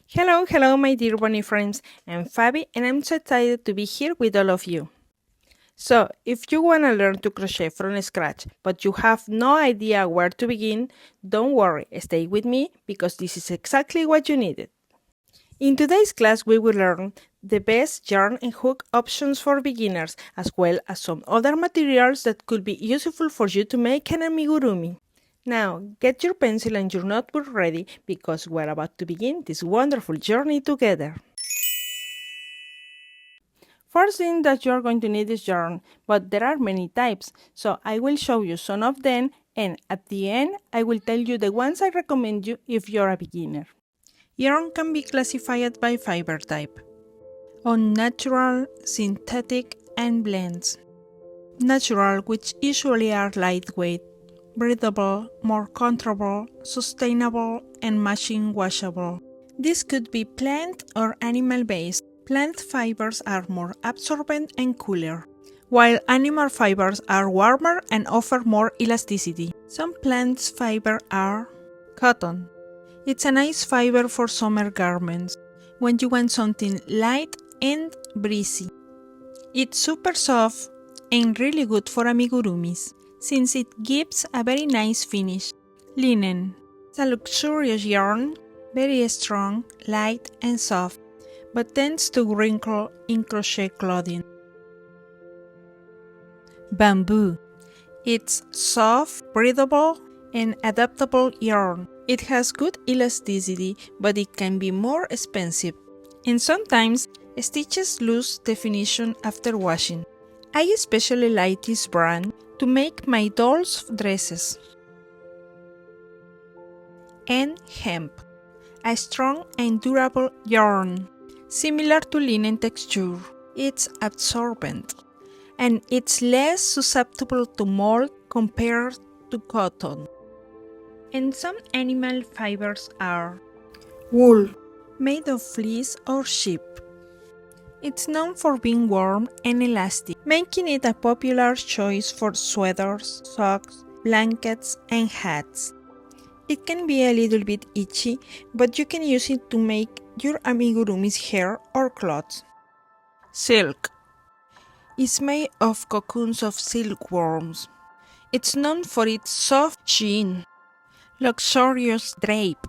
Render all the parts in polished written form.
Hello, my dear bunny friends. I'm Fabi, and I'm so excited to be here with all of you. So, if you want to learn to crochet from scratch, but you have no idea where to begin, don't worry, stay with me because this is exactly what you needed. In today's class, we will learn the best yarn and hook options for beginners, as well as some other materials that could be useful for you to make an amigurumi. Now, get your pencil and your notebook ready because we're about to begin this wonderful journey together. First thing that you're going to need is yarn, but there are many types, so I will show you some of them, and at the end, I will tell you the ones I recommend you if you're a beginner. Yarn can be classified by fiber type: on natural, synthetic, and blends. Natural, which usually are lightweight, breathable, more comfortable, sustainable, and machine washable. This could be plant or animal based. Plant fibers are more absorbent and cooler, while animal fibers are warmer and offer more elasticity. Some plant fibers are cotton. It's a nice fiber for summer garments when you want something light and breezy. It's super soft and really good for amigurumis since it gives a very nice finish. Linen. It's a luxurious yarn, very strong, light and soft, but tends to wrinkle in crochet clothing. Bamboo. It's soft, breathable, and adaptable yarn. It has good elasticity, but it can be more expensive. And sometimes, stitches lose definition after washing. I especially like this brand to make my dolls' dresses. And hemp. A strong and durable yarn, similar to linen texture. It's absorbent, and it's less susceptible to mold compared to cotton. And some animal fibers are wool, made of fleece or sheep. It's known for being warm and elastic, making it a popular choice for sweaters, socks, blankets, and hats. It can be a little bit itchy, but you can use it to make your amigurumi's hair or clothes. Silk is made of cocoons of silkworms. It's known for its soft sheen, luxurious drape,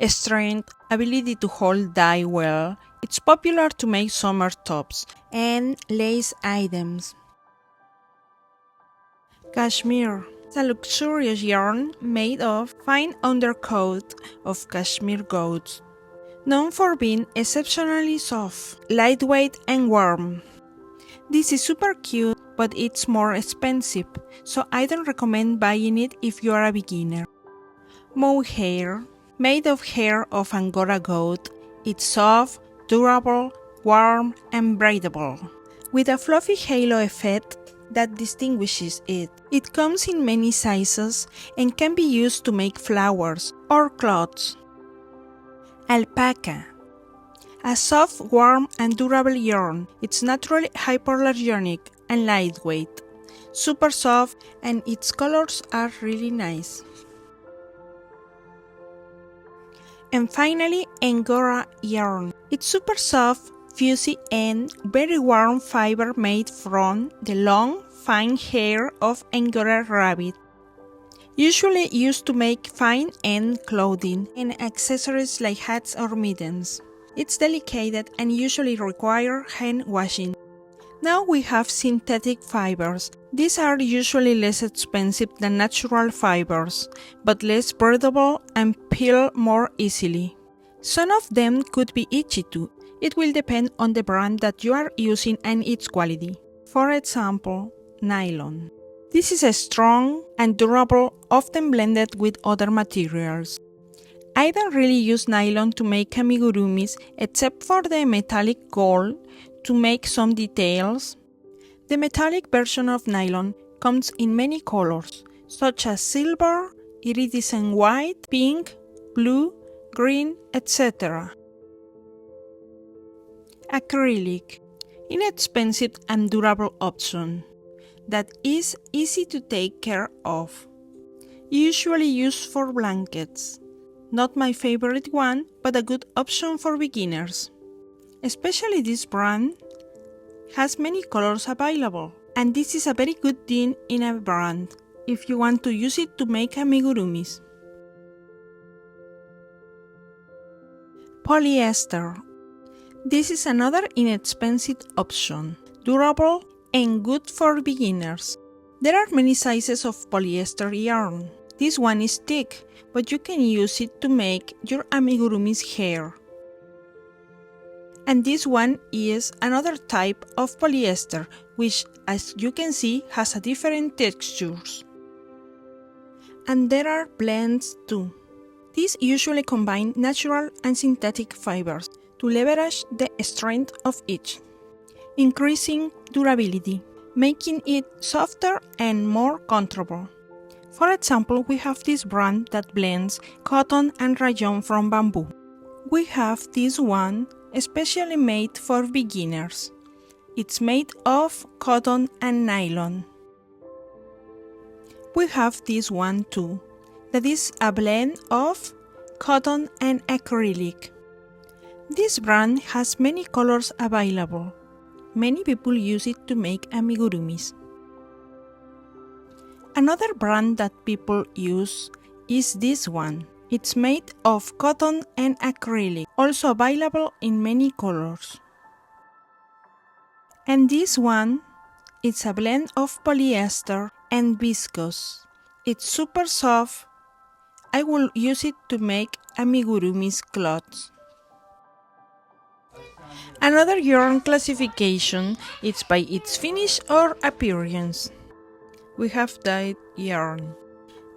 strength, ability to hold dye well. It's popular to make summer tops and lace items. Cashmere. It's a luxurious yarn made of fine undercoat of cashmere goats, known for being exceptionally soft, lightweight, and warm. This is super cute, but it's more expensive, so I don't recommend buying it if you are a beginner. Mohair, made of hair of Angora goat, it's soft, durable, warm, and breathable, with a fluffy halo effect that distinguishes it. It comes in many sizes and can be used to make flowers or cloths. Alpaca. A soft, warm, and durable yarn. It's naturally hypoallergenic and lightweight, super soft, and its colors are really nice. And finally, Angora yarn. It's super soft, fuzzy, and very warm fiber made from the long, fine hair of Angora rabbit, usually used to make fine-end clothing and accessories like hats or mittens. It's delicate and usually requires hand washing. Now we have synthetic fibers. These are usually less expensive than natural fibers, but less breathable and peel more easily. Some of them could be itchy too. It will depend on the brand that you are using and its quality. For example, nylon. This is a strong and durable, often blended with other materials. I don't really use nylon to make amigurumis except for the metallic gold to make some details. The metallic version of nylon comes in many colors, such as silver, iridescent white, pink, blue, green, etc. Acrylic, inexpensive and durable option that is easy to take care of, usually used for blankets. Not my favorite one, but a good option for beginners. Especially this brand has many colors available, and this is a very good thing in a brand if you want to use it to make amigurumis. Polyester. This is another inexpensive option, durable and good for beginners. There are many sizes of polyester yarn. This one is thick, but you can use it to make your amigurumi's hair. And this one is another type of polyester, which, as you can see, has a different textures. And there are blends too. These usually combine natural and synthetic fibers to leverage the strength of each, increasing durability, making it softer and more comfortable. For example, we have this brand that blends cotton and rayon from bamboo. We have this one especially made for beginners. It's made of cotton and nylon. We have this one too, that is a blend of cotton and acrylic. This brand has many colors available. Many people use it to make amigurumis. Another brand that people use is this one. It's made of cotton and acrylic, also available in many colors. And this one, it's a blend of polyester and viscose. It's super soft. I will use it to make amigurumi's clothes. Another yarn classification is by its finish or appearance. We have dyed yarn.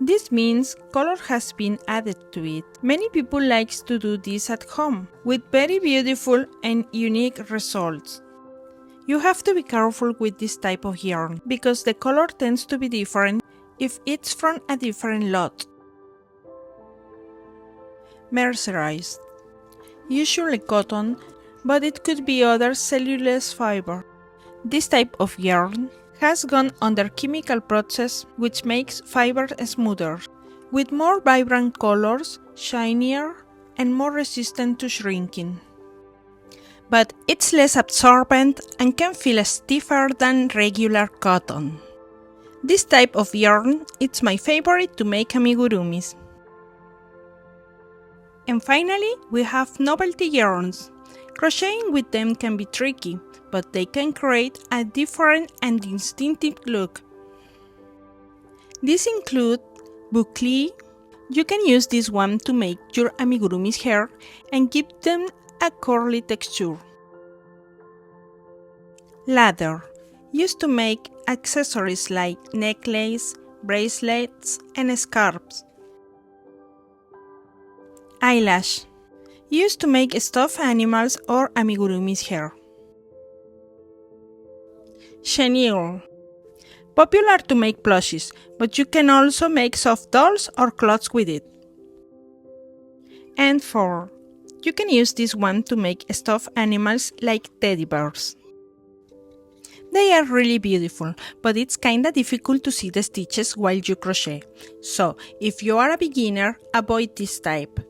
This means color has been added to it. Many people like to do this at home, with very beautiful and unique results. You have to be careful with this type of yarn, because the color tends to be different if it's from a different lot. Mercerized. Usually cotton, but it could be other cellulose fiber. This type of yarn has gone under chemical process which makes fibers smoother, with more vibrant colors, shinier, and more resistant to shrinking. But it's less absorbent and can feel stiffer than regular cotton. This type of yarn is my favorite to make amigurumis. And finally, we have novelty yarns. Crocheting with them can be tricky, but they can create a different and distinctive look. These include boucle. You can use this one to make your amigurumi's hair and give them a curly texture. Ladder, used to make accessories like necklaces, bracelets, and scarves. Eyelash, used to make stuffed animals or amigurumi's hair. Chenille, popular to make plushies, but you can also make soft dolls or clothes with it. And fur, you can use this one to make stuffed animals like teddy bears. They are really beautiful, but it's kinda difficult to see the stitches while you crochet, so if you are a beginner, avoid this type.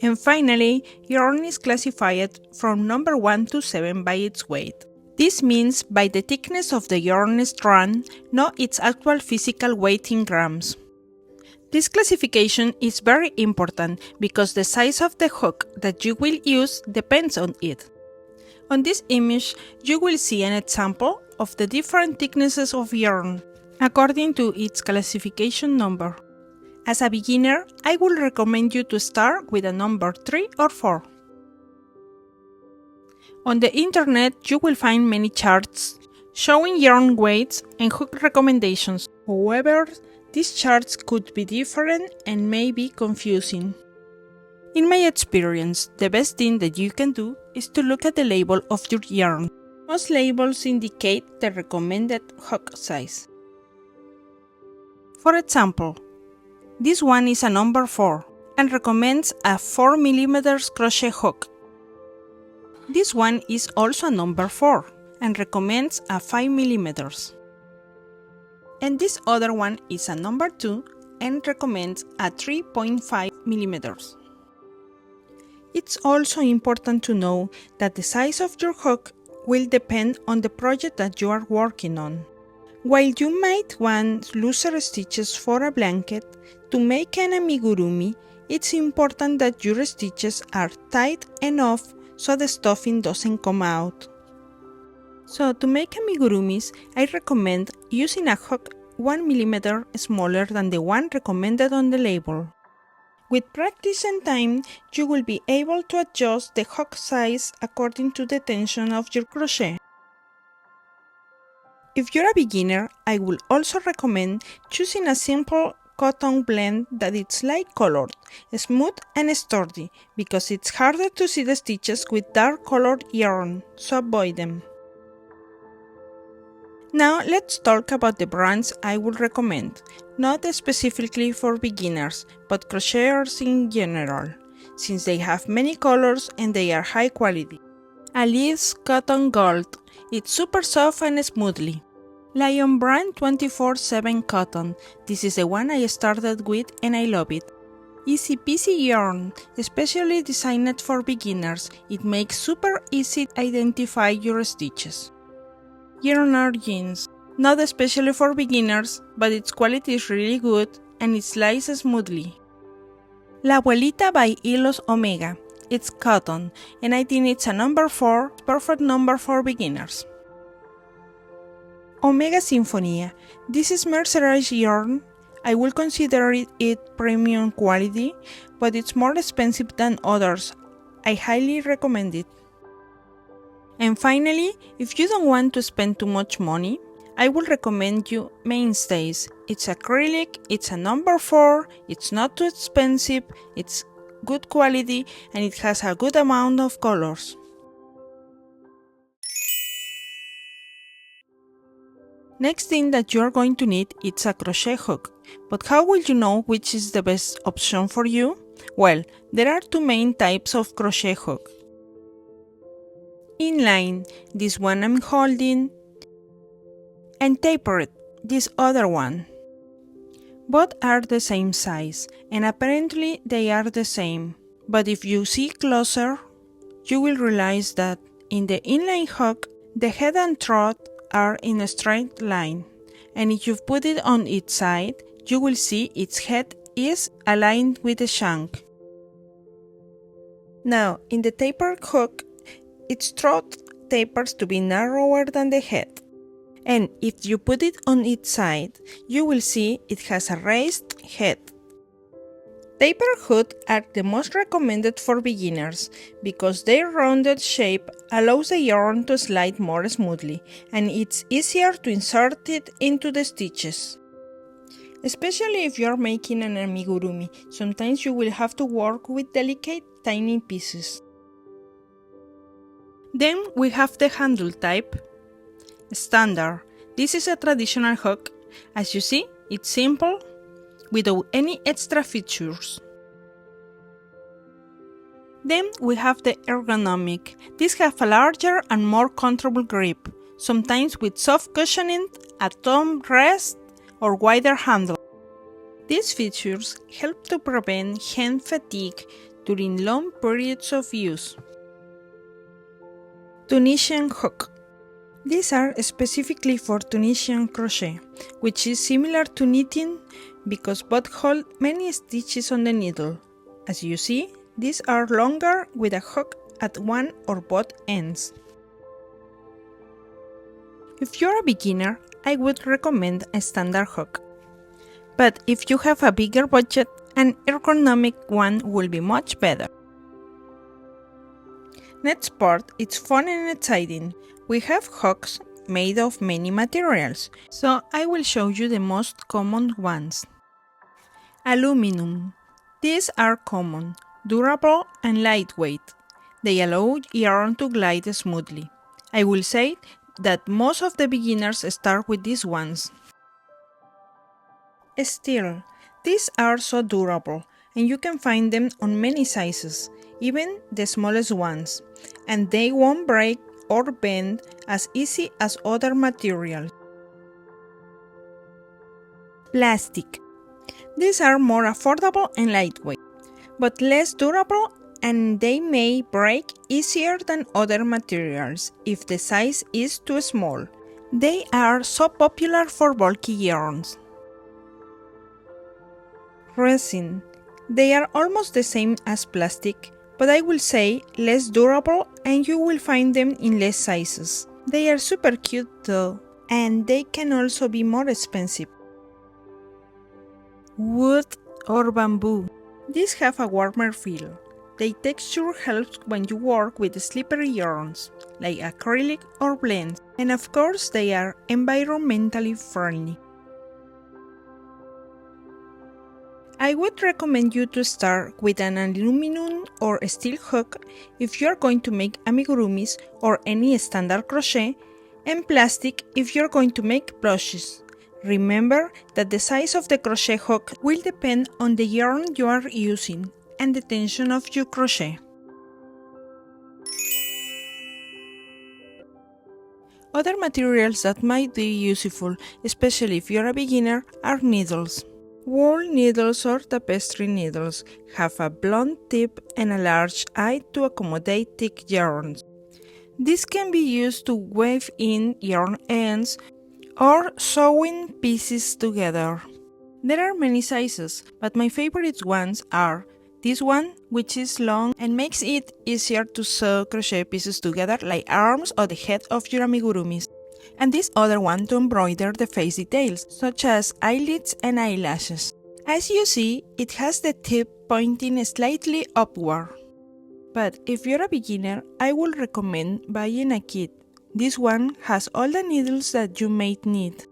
And finally, yarn is classified from number 1 to 7 by its weight. This means by the thickness of the yarn strand, not its actual physical weight in grams. This classification is very important because the size of the hook that you will use depends on it. On this image, you will see an example of the different thicknesses of yarn, according to its classification number. As a beginner, I would recommend you to start with a number 3 or 4. On the internet, you will find many charts showing yarn weights and hook recommendations. However, these charts could be different and may be confusing. In my experience, the best thing that you can do is to look at the label of your yarn. Most labels indicate the recommended hook size. For example, this one is a number 4 and recommends a 4 mm crochet hook. This one is also a number 4 and recommends a 5 mm. And this other one is a number 2 and recommends a 3.5 millimeters. It's also important to know that the size of your hook will depend on the project that you are working on. While you might want looser stitches for a blanket, to make an amigurumi, it's important that your stitches are tight enough so the stuffing doesn't come out. So to make amigurumis, I recommend using a hook 1 millimeter smaller than the one recommended on the label. With practice and time, you will be able to adjust the hook size according to the tension of your crochet. If you're a beginner, I will also recommend choosing a simple cotton blend that is light colored, smooth and sturdy, because it's harder to see the stitches with dark colored yarn, so avoid them. Now let's talk about the brands I would recommend, not specifically for beginners, but crocheters in general, since they have many colors and they are high quality. Alice Cotton Gold, it's super soft and smoothly. Lion brand 24/7 Cotton, this is the one I started with and I love it. Easy Peasy yarn, especially designed for beginners, it makes super easy to identify your stitches. Yarn jeans, not especially for beginners, but its quality is really good and it slices smoothly. La Abuelita by Hilos Omega, it's cotton and I think it's a number 4, perfect number for beginners. Omega Sinfonia, this is mercerized yarn. I will consider it premium quality, but it's more expensive than others. I highly recommend it. And finally, if you don't want to spend too much money, I will recommend you Mainstays. It's acrylic, it's a number 4, it's not too expensive, it's good quality, and it has a good amount of colors. Next thing that you are going to need is a crochet hook. But how will you know which is the best option for you? Well, there are two main types of crochet hook. Inline, this one I'm holding, and tapered, this other one. Both are the same size, and apparently they are the same. But if you see closer, you will realize that in the inline hook, the head and throat are in a straight line, and if you put it on its side, you will see its head is aligned with the shank. Now, in the tapered hook, its throat tapers to be narrower than the head, and if you put it on its side, you will see it has a raised head. Tapered hooks are the most recommended for beginners because their rounded shape allows the yarn to slide more smoothly and it's easier to insert it into the stitches. Especially if you are making an amigurumi, sometimes you will have to work with delicate tiny pieces. Then we have the handle type. Standard. This is a traditional hook. As you see, it's simple, without any extra features. Then we have the ergonomic. These have a larger and more comfortable grip, sometimes with soft cushioning, a thumb rest, or wider handle. These features help to prevent hand fatigue during long periods of use. Tunisian hook. These are specifically for Tunisian crochet, which is similar to knitting because both hold many stitches on the needle. As you see, these are longer with a hook at one or both ends. If you're a beginner, I would recommend a standard hook. But if you have a bigger budget, an ergonomic one will be much better. Next part, it's fun and exciting. We have hooks made of many materials, so I will show you the most common ones. Aluminum. These are common, durable and lightweight. They allow yarn to glide smoothly. I will say that most of the beginners start with these ones. Steel. These are so durable and you can find them on many sizes, even the smallest ones, and they won't break or bend as easy as other materials. Plastic. These are more affordable and lightweight, but less durable, and they may break easier than other materials if the size is too small. They are so popular for bulky yarns. Resin. They are almost the same as plastic, but I will say less durable, and you will find them in less sizes. They are super cute though, and they can also be more expensive. Wood or bamboo. These have a warmer feel. Their texture helps when you work with slippery yarns, like acrylic or blends, and of course they are environmentally friendly. I would recommend you to start with an aluminum or steel hook if you are going to make amigurumis or any standard crochet, and plastic if you are going to make brushes. Remember that the size of the crochet hook will depend on the yarn you are using and the tension of your crochet. Other materials that might be useful, especially if you're a beginner, are needles. Wool needles or tapestry needles have a blunt tip and a large eye to accommodate thick yarns. This can be used to weave in yarn ends or sewing pieces together. There are many sizes, but my favorite ones are this one, which is long and makes it easier to sew crochet pieces together like arms or the head of your amigurumis, and this other one to embroider the face details, such as eyelids and eyelashes. As you see, it has the tip pointing slightly upward. But if you're a beginner, I would recommend buying a kit. This one has all the needles that you may need.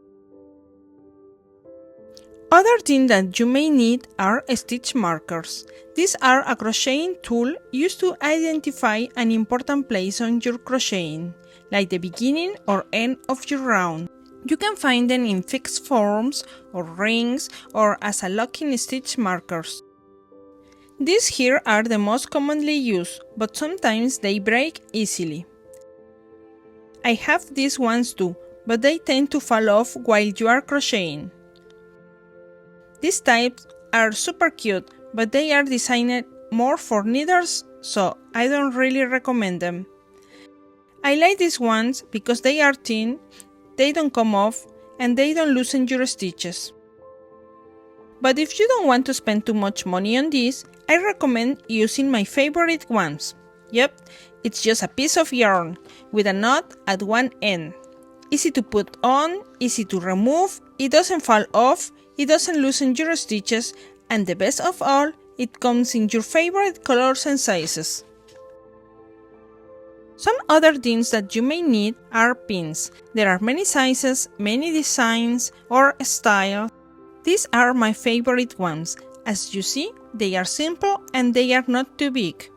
Other things that you may need are stitch markers. These are a crocheting tool used to identify an important place on your crocheting, like the beginning or end of your round. You can find them in fixed forms or rings or as a locking stitch markers. These here are the most commonly used, but sometimes they break easily. I have these ones too, but they tend to fall off while you are crocheting. These types are super cute, but they are designed more for knitters, so I don't really recommend them. I like these ones because they are thin, they don't come off, and they don't loosen your stitches. But if you don't want to spend too much money on these, I recommend using my favorite ones. Yep, it's just a piece of yarn with a knot at one end. Easy to put on, easy to remove, it doesn't fall off, it doesn't loosen your stitches, and the best of all, it comes in your favorite colors and sizes. Some other things that you may need are pins. There are many sizes, many designs, or styles. These are my favorite ones. As you see, they are simple and they are not too big.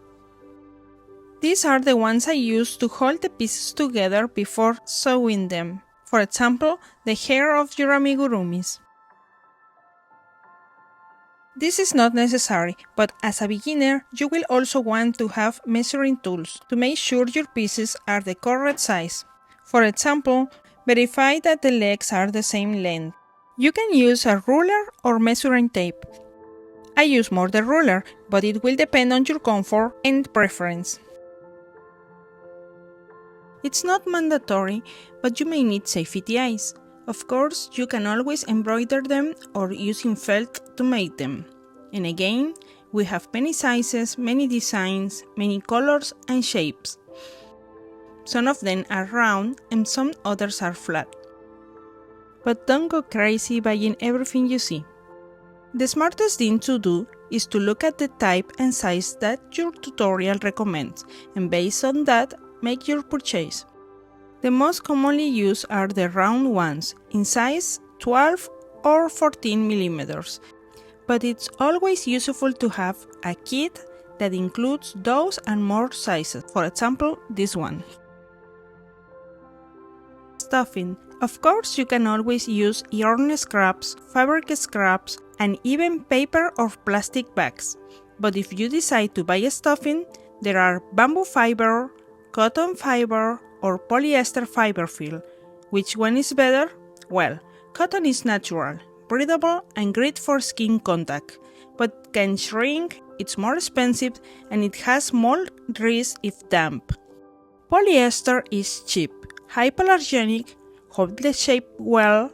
These are the ones I use to hold the pieces together before sewing them. For example, the hair of your amigurumis. This is not necessary, but as a beginner, you will also want to have measuring tools to make sure your pieces are the correct size. For example, verify that the legs are the same length. You can use a ruler or measuring tape. I use more the ruler, but it will depend on your comfort and preference. It's not mandatory, but you may need safety eyes. Of course, you can always embroider them or using felt to make them. And again, we have many sizes, many designs, many colors and shapes. Some of them are round and some others are flat. But don't go crazy buying everything you see. The smartest thing to do is to look at the type and size that your tutorial recommends, and based on that, make your purchase. The most commonly used are the round ones, in size 12 or 14 millimeters, but it's always useful to have a kit that includes those and more sizes, for example, this one. Stuffing. Of course, you can always use yarn scraps, fabric scraps, and even paper or plastic bags. But if you decide to buy stuffing, there are bamboo fiber, cotton fiber, or polyester fiber fill. Which one is better? Well, cotton is natural, breathable and great for skin contact, but can shrink, it's more expensive, and it has small risk if damp. Polyester is cheap, hypoallergenic, holds the shape well,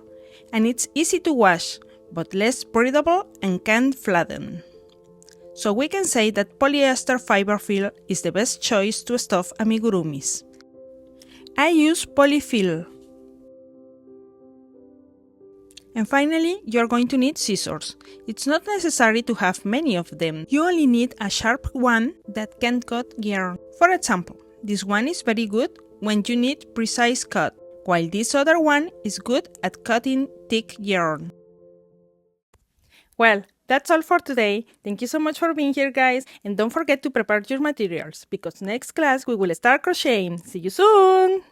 and it's easy to wash, but less breathable and can flatten. So we can say that polyester fiber fill is the best choice to stuff amigurumis. I use polyfill. And finally, you're going to need scissors. It's not necessary to have many of them. You only need a sharp one that can cut yarn. For example, this one is very good when you need precise cut, while this other one is good at cutting thick yarn. Well, that's all for today. Thank you so much for being here, guys. And don't forget to prepare your materials, because next class we will start crocheting. See you soon!